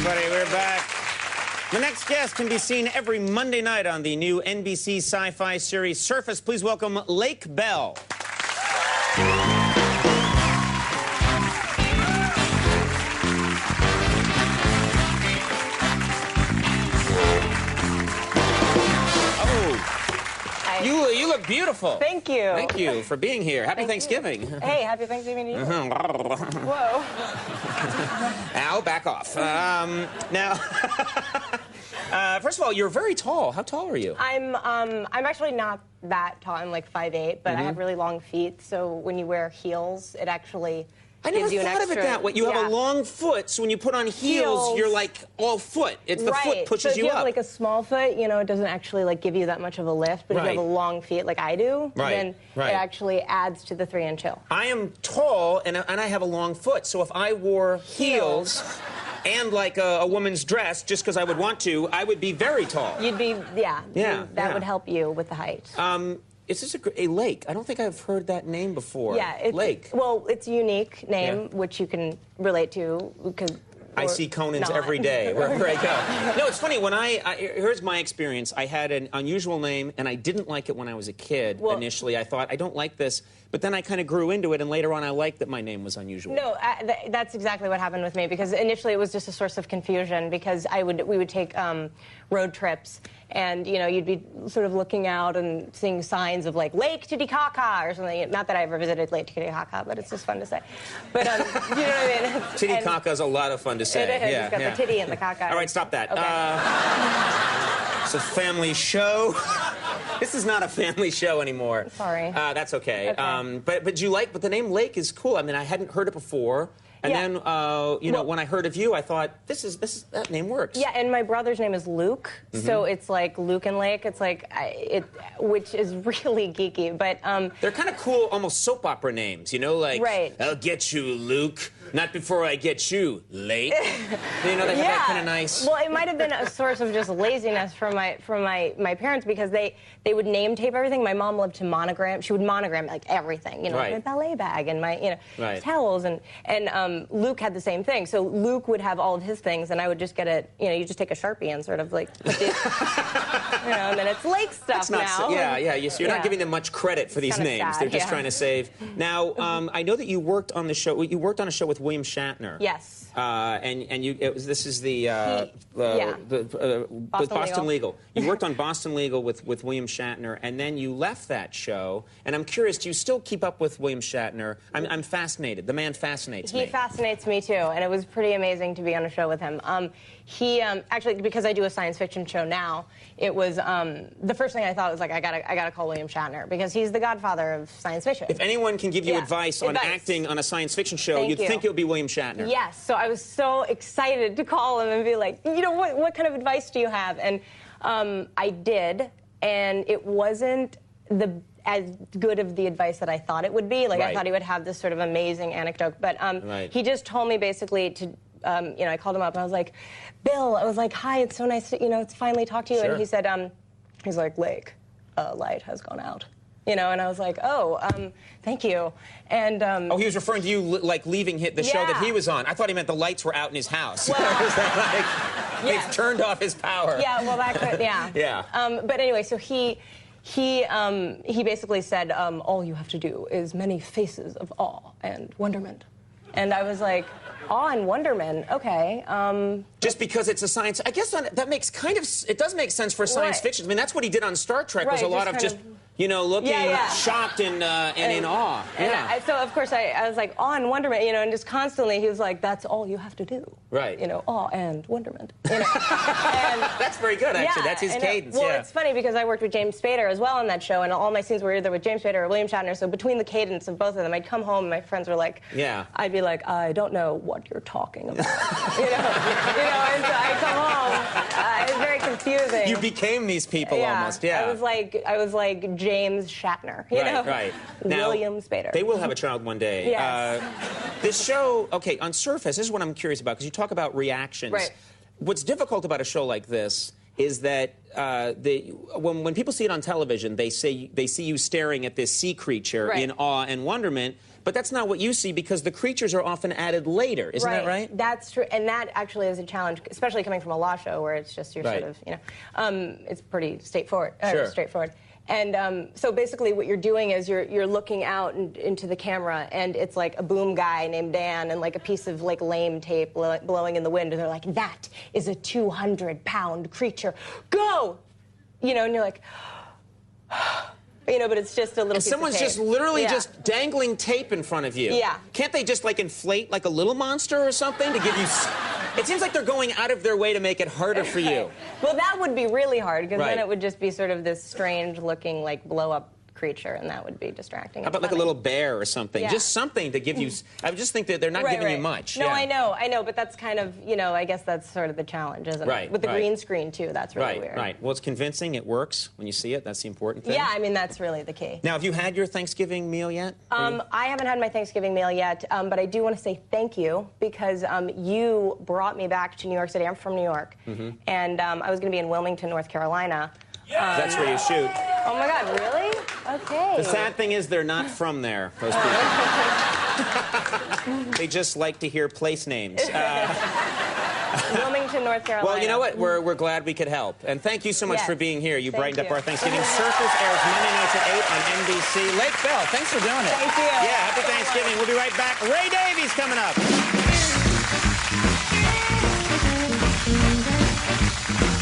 everybody. We're back. The next guest can be seen every Monday night on the new NBC sci-fi series Surface. Please welcome Lake Bell. You look beautiful. Thank you. Thank you for being here. Happy Thanksgiving. Hey, happy Thanksgiving to you. Whoa. Ow, back off. Now, first of all, you're very tall. How tall are you? I'm actually not that tall. I'm like 5'8", but I have really long feet, so when you wear heels, it actually I never gives you an thought of extra, it that way. You have a long foot, so when you put on heels, you're like all foot. It's the foot pushes so if you up. have like a small foot, you know, it doesn't actually like give you that much of a lift. But if you have a long feet like I do, then it actually adds to the 3-inch hill. I am tall and I have a long foot, so if I wore heels and like a woman's dress, just because I would want to, I would be very tall. You'd be, that would help you with the height. Is this a lake? I don't think I've heard that name before. Yeah, it's, lake. Well, it's a unique name, which you can relate to because I see Conan's every day wherever I go. No, it's funny. When here's my experience. I had an unusual name, and I didn't like it when I was a kid. Initially, I thought, I don't like this. But then I kind of grew into it, and later on I liked that my name was unusual. No, that's exactly what happened with me, because initially it was just a source of confusion, because we would take road trips, and, you know, you'd be sort of looking out and seeing signs of, like, Lake Titicaca or something. Not that I ever visited Lake Titicaca, but it's just fun to say. But, you know what I mean? Titicaca is a lot of fun to say. It is. It's got the titty and the caca. All right, stop that. Okay. It's a family show. This is not a family show anymore. Sorry. That's okay. But you like, but the name Lake is cool. I mean, I hadn't heard it before. And then, you know, when I heard of you, I thought, that name works. Yeah, and my brother's name is Luke, so it's like Luke and Lake. It's like, which is really geeky, but... They're kind of cool, almost soap opera names, you know, like, I'll get you, Luke. Not before I get you, Lake. You know, they have that kind of nice... Well, it might have been a source of just laziness from my parents, because they would name tape everything. My mom loved to monogram. She would monogram, like, everything, you know, my ballet bag and my, you know, towels. And Luke had the same thing. So Luke would have all of his things, and I would just get it, you know, you just take a Sharpie and sort of, like, put the, you know, and then it's Lake stuff now. So, you're not giving them much credit for these names. Sad, they're just trying to save. Now, I know that you worked on the show. You worked on a show with William Shatner. Yes. And this is the Boston Legal. You worked on Boston Legal with William Shatner, and then you left that show. And I'm curious, do you still keep up with William Shatner? I'm fascinated. The man fascinates me. He fascinates me too, and it was pretty amazing to be on a show with him. He actually, because I do a science fiction show now, it was the first thing I thought was, like, I gotta call William Shatner, because he's the godfather of science fiction. If anyone can give you advice on acting on a science fiction show, you'd think it would be William Shatner. Yes, so I was so excited to call him and be like, you know, what kind of advice do you have? And I did, and it wasn't as good of the advice that I thought it would be. Like, I thought he would have this sort of amazing anecdote, but he just told me basically to, you know, I called him up and I was like, Bill, I was like, hi, it's so nice to, you know, to finally talk to you. And he said, he's like, Lake, light has gone out. You know, and I was like, oh, thank you. And oh, he was referring to you like leaving the show that he was on. I thought he meant the lights were out in his house. Well, they've turned off his power. Yeah, well, that could, yeah. But anyway, so he basically said, all you have to do is many faces of awe and wonderment. And I was like, awe and wonderment, okay. Just because it's a science, I guess that makes it does make sense for science fiction. I mean, that's what he did on Star Trek, was a lot of just, you know, looking shocked and in awe. So, of course, I was like, awe and wonderment, you know, and just constantly he was like, that's all you have to do. Right. You know, awe and wonderment. You know? That's very good, actually. That's his cadence, Well, it's funny because I worked with James Spader as well on that show, and all my scenes were either with James Spader or William Shatner, so between the cadence of both of them, I'd come home and my friends were like, I'd be like, I don't know what you're talking about. you know, and so I'd come home. It was very confusing. You became these people almost, I was like James Shatner, you know? Right. Now, William Spader. They will have a child one day. Yes. This show, okay, on Surface, this is what I'm curious about, because you talk about reactions. Right. What's difficult about a show like this is that when people see it on television, they see you staring at this sea creature in awe and wonderment. But that's not what you see because the creatures are often added later. Isn't that right? That's true. And that actually is a challenge, especially coming from a law show where it's just your sort of, it's pretty straightforward. Straightforward. And so basically what you're doing is you're looking out into the camera, and it's like a boom guy named Dan and like a piece of like lame tape blowing in the wind, and they're like, that is a 200-pound creature. Go! You know, and you're like, you know, but it's just a little piece of someone's tape. just literally just dangling tape in front of you. Yeah. Can't they just like inflate like a little monster or something to give you... It seems like they're going out of their way to make it harder for you. Well, that would be really hard, because then it would just be sort of this strange-looking, like, blow-up creature, and that would be distracting. How about like a little bear or something? Yeah. Just something to give you... I just think that they're not giving you much. No, I know, but that's kind of, you know, I guess that's sort of the challenge, isn't it? With the green screen, too, that's really weird. Right. Well, it's convincing. It works when you see it. That's the important thing. Yeah, I mean, that's really the key. Now, have you had your Thanksgiving meal yet? I haven't had my Thanksgiving meal yet, but I do want to say thank you, because you brought me back to New York City. I'm from New York, and I was going to be in Wilmington, North Carolina. That's where you shoot. Oh, my God, really? Okay. The sad thing is they're not from there, those people. They just like to hear place names. Wilmington, North Carolina. Well, you know what? We're glad we could help. And thank you so much for being here. You brightened up our Thanksgiving. Circus airs Monday nights at 8 on NBC. Lake Bell, thanks for doing it. Thank you. Yeah, happy Thanksgiving. We'll be right back. Ray Davies coming up.